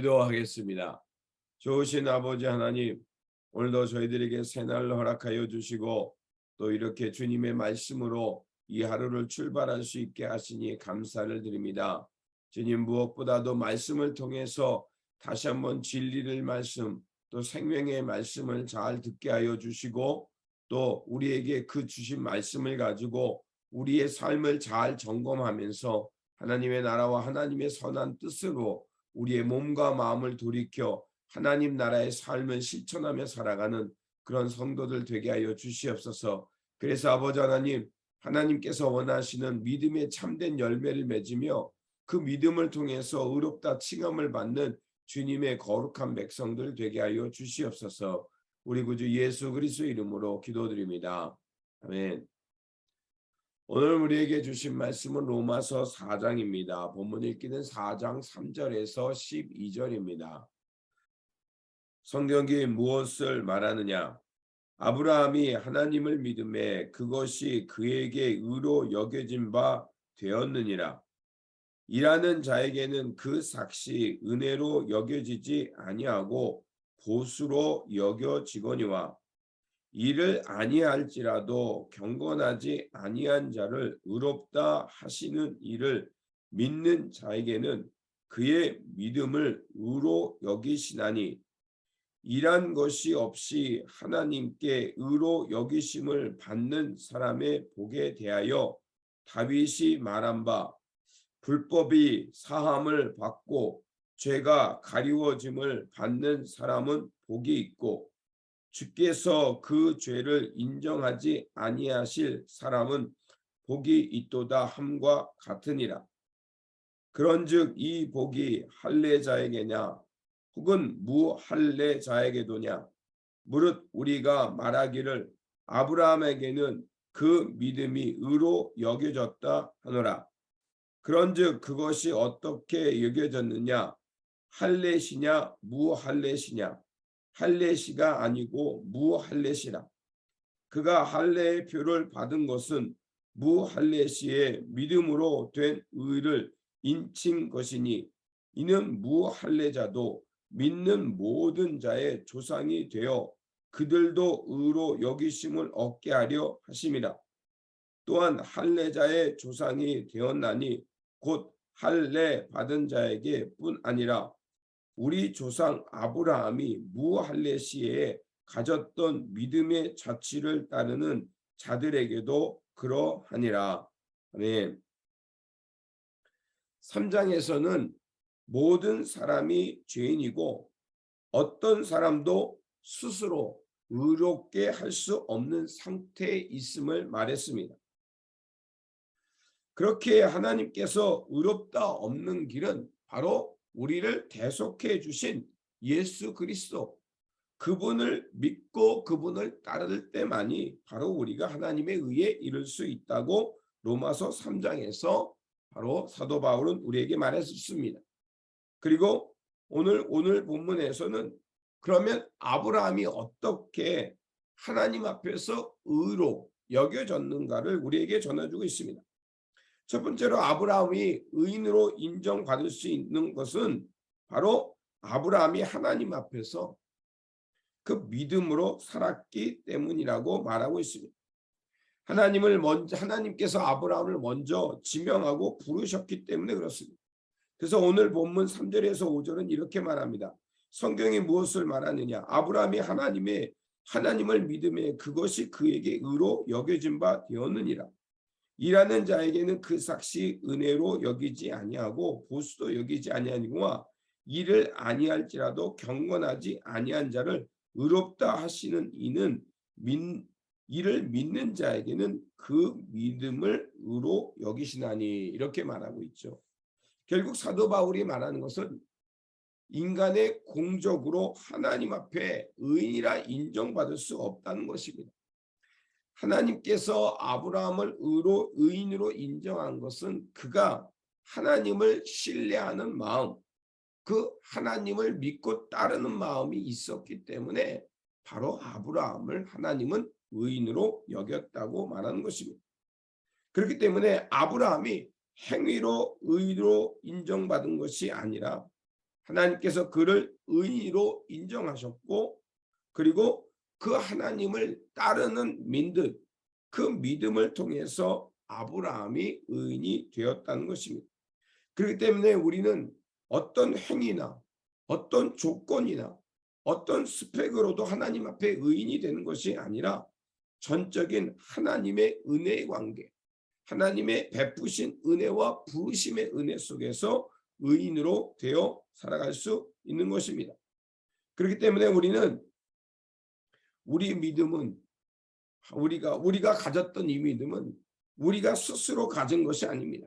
기도하겠습니다. 좋으신 아버지 하나님, 오늘도 저희들에게 새날을 허락하여 주시고 또 이렇게 주님의 말씀으로 이 하루를 출발할 수 있게 하시니 감사를 드립니다. 주님, 무엇보다도 말씀을 통해서 다시 한번 진리를 말씀, 또 생명의 말씀을 잘 듣게 하여 주시고 또 우리에게 그 주신 말씀을 가지고 우리의 삶을 잘 점검하면서 하나님의 나라와 하나님의 선한 뜻으로 우리의 몸과 마음을 돌이켜 하나님 나라의 삶을 실천하며 살아가는 그런 성도들 되게 하여 주시옵소서. 그래서 아버지 하나님, 하나님께서 원하시는 믿음의 참된 열매를 맺으며 그 믿음을 통해서 의롭다 칭함을 받는 주님의 거룩한 백성들 되게 하여 주시옵소서. 우리 구주 예수 그리스도 이름으로 기도드립니다. 아멘. 오늘 우리에게 주신 말씀은 로마서 4장입니다. 본문 읽기는 4장 3절에서 12절입니다. 성경이 무엇을 말하느냐? 아브라함이 하나님을 믿음에 그것이 그에게 의로 여겨진 바 되었느니라. 일하는 자에게는 그 삭시 은혜로 여겨지지 아니하고 보수로 여겨지거니와 일을 아니할지라도 경건하지 아니한 자를 의롭다 하시는 이를 믿는 자에게는 그의 믿음을 의로 여기시나니 일한 것이 없이 하나님께 의로 여기심을 받는 사람의 복에 대하여 다윗이 말한 바 불법이 사함을 받고 죄가 가리워짐을 받는 사람은 복이 있고 주께서 그 죄를 인정하지 아니하실 사람은 복이 있도다 함과 같으니라. 그런즉 이 복이 할례자에게냐 혹은 무할례자에게도냐 무릇 우리가 말하기를 아브라함에게는 그 믿음이 의로 여겨졌다 하노라. 그런즉 그것이 어떻게 여겨졌느냐? 할례시냐 무할례시냐? 할례시가 아니고 무할례시라. 그가 할례의 표를 받은 것은 무할례시의 믿음으로 된 의를 인친 것이니 이는 무할례자도 믿는 모든 자의 조상이 되어 그들도 의로 여기심을 얻게 하려 하심이라. 또한 할례자의 조상이 되었나니 곧 할례 받은 자에게 뿐 아니라 우리 조상 아브라함이 무할례 시에 가졌던 믿음의 자취를 따르는 자들에게도 그러하니라. 아멘. 3장에서는 모든 사람이 죄인이고 어떤 사람도 스스로 의롭게 할 수 없는 상태에 있음을 말했습니다. 그렇게 하나님께서 의롭다 없는 길은 바로 우리를 대속해 주신 예수 그리스도, 그분을 믿고 그분을 따를 때만이 바로 우리가 하나님의 의에 이를 수 있다고 로마서 3장에서 바로 사도 바울은 우리에게 말했습니다. 그리고 오늘 본문에서는 그러면 아브라함이 어떻게 하나님 앞에서 의로 여겨졌는가를 우리에게 전해주고 있습니다. 첫 번째로 아브라함이 의인으로 인정받을 수 있는 것은 바로 아브라함이 하나님 앞에서 그 믿음으로 살았기 때문이라고 말하고 있습니다. 하나님께서 아브라함을 먼저 지명하고 부르셨기 때문에 그렇습니다. 그래서 오늘 본문 3절에서 5절은 이렇게 말합니다. 성경이 무엇을 말하느냐? 아브라함이 하나님을 믿음에 그것이 그에게 의로 여겨진 바 되었느니라. 일하는 자에게는 그 삭시 은혜로 여기지 아니하고 보수도 여기지 아니하니와 일을 아니할지라도 경건하지 아니한 자를 의롭다 하시는 이는 이를 믿는 자에게는 그 믿음을 의로 여기시나니 이렇게 말하고 있죠. 결국 사도 바울이 말하는 것은 인간의 공적으로 하나님 앞에 의인이라 인정받을 수 없다는 것입니다. 하나님께서 아브라함을 의인으로 인정한 것은 그가 하나님을 신뢰하는 마음, 그 하나님을 믿고 따르는 마음이 있었기 때문에 바로 아브라함을 하나님은 의인으로 여겼다고 말하는 것입니다. 그렇기 때문에 아브라함이 행위로 의로 인정받은 것이 아니라 하나님께서 그를 의인으로 인정하셨고, 그리고 그 하나님을 따르는 민들, 그 믿음을 통해서 아브라함이 의인이 되었다는 것입니다. 그렇기 때문에 우리는 어떤 행위나 어떤 조건이나 어떤 스펙으로도 하나님 앞에 의인이 되는 것이 아니라 전적인 하나님의 은혜의 관계, 하나님의 베푸신 은혜와 부으심의 은혜 속에서 의인으로 되어 살아갈 수 있는 것입니다. 그렇기 때문에 우리는 우리 믿음은 우리가 가졌던 이 믿음은 우리가 스스로 가진 것이 아닙니다.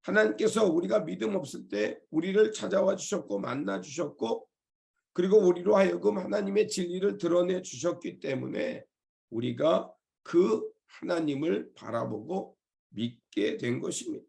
하나님께서 우리가 믿음 없을 때 우리를 찾아와 주셨고 만나 주셨고, 그리고 우리로 하여금 하나님의 진리를 드러내 주셨기 때문에 우리가 그 하나님을 바라보고 믿게 된 것입니다.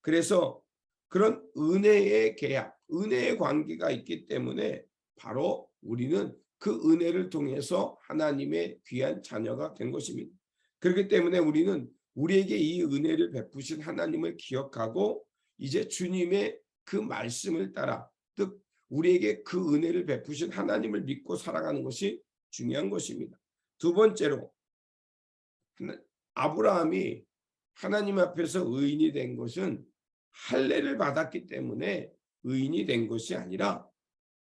그래서 그런 은혜의 계약, 은혜의 관계가 있기 때문에 바로 우리는 그 은혜를 통해서 하나님의 귀한 자녀가 된 것입니다. 그렇기 때문에 우리는 우리에게 이 은혜를 베푸신 하나님을 기억하고 이제 주님의 그 말씀을 따라, 즉 우리에게 그 은혜를 베푸신 하나님을 믿고 살아가는 것이 중요한 것입니다. 두 번째로, 아브라함이 하나님 앞에서 의인이 된 것은 할례를 받았기 때문에 의인이 된 것이 아니라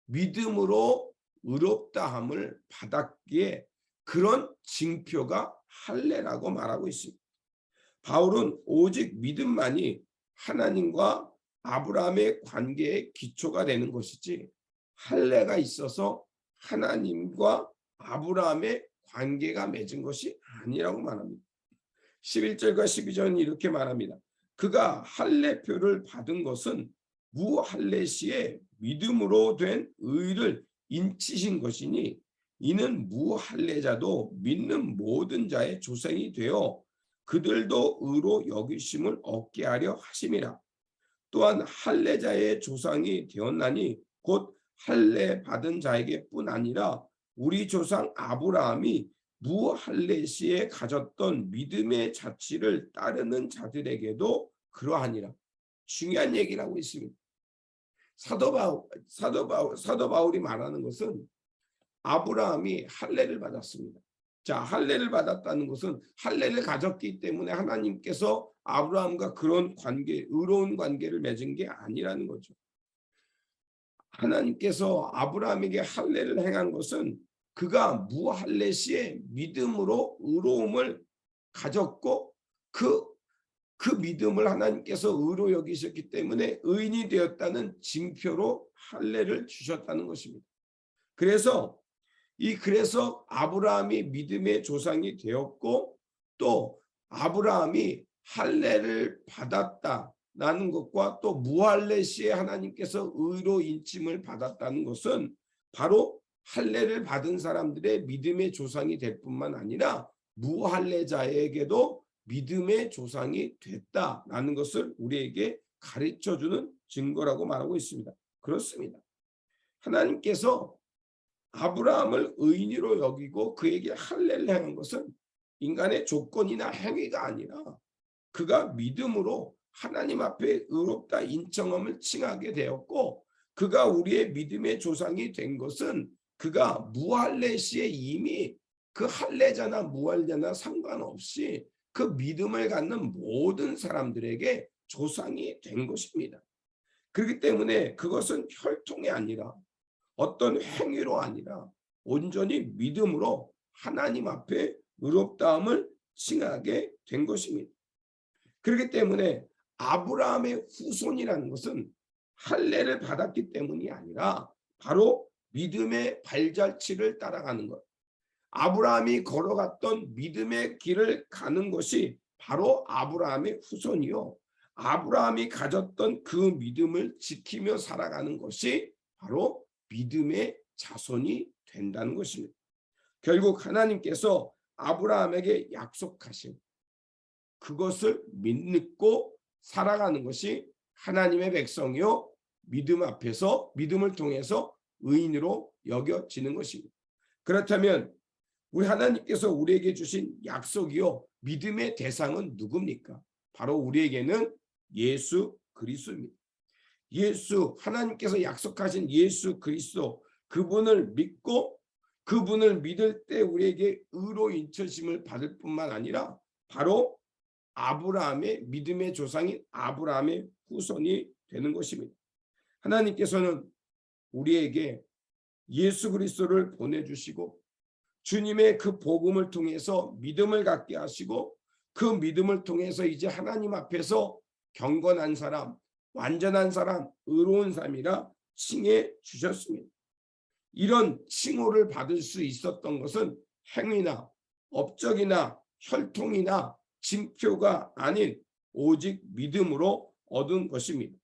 믿음으로 의롭다함을 받았기에 그런 징표가 할례라고 말하고 있습니다. 바울은 오직 믿음만이 하나님과 아브라함의 관계의 기초가 되는 것이지 할례가 있어서 하나님과 아브라함의 관계가 맺은 것이 아니라고 말합니다. 11절과 12절은 이렇게 말합니다. 그가 할례표를 받은 것은 무할례 시에 믿음으로 된 의를 인치신 것이니 이는 무할례자도 믿는 모든 자의 조상이 되어 그들도 의로 여기심을 얻게 하려 하심이라. 또한 할례자의 조상이 되었나니 곧 할례 받은 자에게뿐 아니라 우리 조상 아브라함이 무할례 시에 가졌던 믿음의 자취를 따르는 자들에게도 그러하니라. 중요한 얘기를 하고 있습니다. 사도 바울이 말하는 것은 아브라함이 할례를 받았습니다. 자, 할례를 받았다는 것은 할례를 가졌기 때문에 하나님께서 아브라함과 그런 관계, 의로운 관계를 맺은 게 아니라는 거죠. 하나님께서 아브라함에게 할례를 행한 것은 그가 무할례 시에 믿음으로 의로움을 가졌고 그 믿음을 하나님께서 의로 여기셨기 때문에 의인이 되었다는 징표로 할례를 주셨다는 것입니다. 그래서 아브라함이 믿음의 조상이 되었고 또 아브라함이 할례를 받았다라는 것과 또 무할례 시에 하나님께서 의로 인침을 받았다는 것은 바로 할례를 받은 사람들의 믿음의 조상이 될 뿐만 아니라 무할례자에게도 믿음의 조상이 됐다라는 것을 우리에게 가르쳐주는 증거라고 말하고 있습니다. 그렇습니다. 하나님께서 아브라함을 의인으로 여기고 그에게 할례를 행한 것은 인간의 조건이나 행위가 아니라 그가 믿음으로 하나님 앞에 의롭다 인정함을 칭하게 되었고, 그가 우리의 믿음의 조상이 된 것은 그가 무할례 시에 이미 그 할례자나 무할례자나 상관없이 그 믿음을 갖는 모든 사람들에게 조상이 된 것입니다. 그렇기 때문에 그것은 혈통이 아니라 어떤 행위로 아니라 온전히 믿음으로 하나님 앞에 의롭다함을 칭하게 된 것입니다. 그렇기 때문에 아브라함의 후손이라는 것은 할례를 받았기 때문이 아니라 바로 믿음의 발자취를 따라가는 것, 아브라함이 걸어갔던 믿음의 길을 가는 것이 바로 아브라함의 후손이요, 아브라함이 가졌던 그 믿음을 지키며 살아가는 것이 바로 믿음의 자손이 된다는 것입니다. 결국 하나님께서 아브라함에게 약속하신 그것을 믿고 살아가는 것이 하나님의 백성이요 믿음 앞에서 믿음을 통해서 의인으로 여겨지는 것입니다. 그렇다면 우리 하나님께서 우리에게 주신 약속이요 믿음의 대상은 누굽니까? 바로 우리에게는 예수 그리스도입니다. 하나님께서 약속하신 예수 그리스도 그분을 믿고 그분을 믿을 때 우리에게 의로 인쳐심을 받을 뿐만 아니라 바로 아브라함의 믿음의 조상인 아브라함의 후손이 되는 것입니다. 하나님께서는 우리에게 예수 그리스도를 보내주시고 주님의 그 복음을 통해서 믿음을 갖게 하시고 그 믿음을 통해서 이제 하나님 앞에서 경건한 사람, 완전한 사람, 의로운 사람이라 칭해 주셨습니다. 이런 칭호를 받을 수 있었던 것은 행위나 업적이나 혈통이나 징표가 아닌 오직 믿음으로 얻은 것입니다.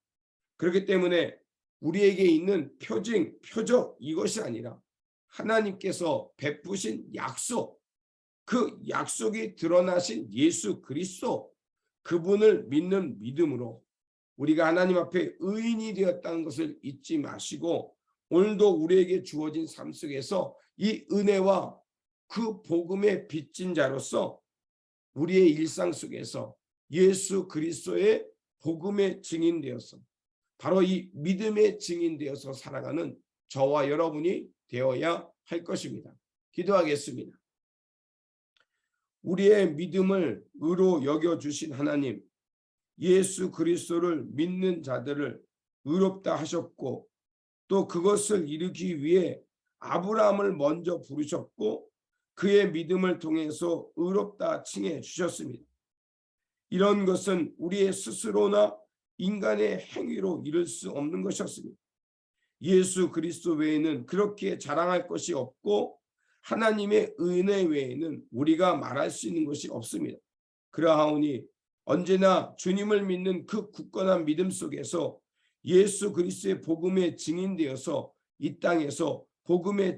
그렇기 때문에 우리에게 있는 표적 이것이 아니라 하나님께서 베푸신 약속, 그 약속이 드러나신 예수 그리스도 그분을 믿는 믿음으로 우리가 하나님 앞에 의인이 되었다는 것을 잊지 마시고 오늘도 우리에게 주어진 삶 속에서 이 은혜와 그 복음의 빚진 자로서 우리의 일상 속에서 예수 그리스도의 복음의 증인되어서 바로 이 믿음의 증인되어서 살아가는 저와 여러분이 되어야 할 것입니다. 기도하겠습니다. 우리의 믿음을 의로 여겨주신 하나님, 예수 그리스도를 믿는 자들을 의롭다 하셨고 또 그것을 이루기 위해 아브라함을 먼저 부르셨고 그의 믿음을 통해서 의롭다 칭해 주셨습니다. 이런 것은 우리의 스스로나 인간의 행위로 이룰 수 없는 것이었습니다. 예수 그리스도 외에는 그렇게 자랑할 것이 없고 하나님의 은혜 외에는 우리가 말할 수 있는 것이 없습니다. 그러하오니 언제나 주님을 믿는 그 굳건한 믿음 속에서 예수 그리스도의 복음에 증인되어서 이 땅에서 복음을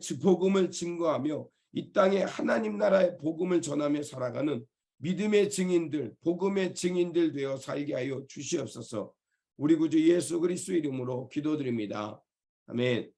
증거하며 이 땅에 하나님 나라의 복음을 전하며 살아가는 믿음의 증인들, 복음의 증인들 되어 살게 하여 주시옵소서. 우리 구주 예수 그리스도 이름으로 기도드립니다. 아멘.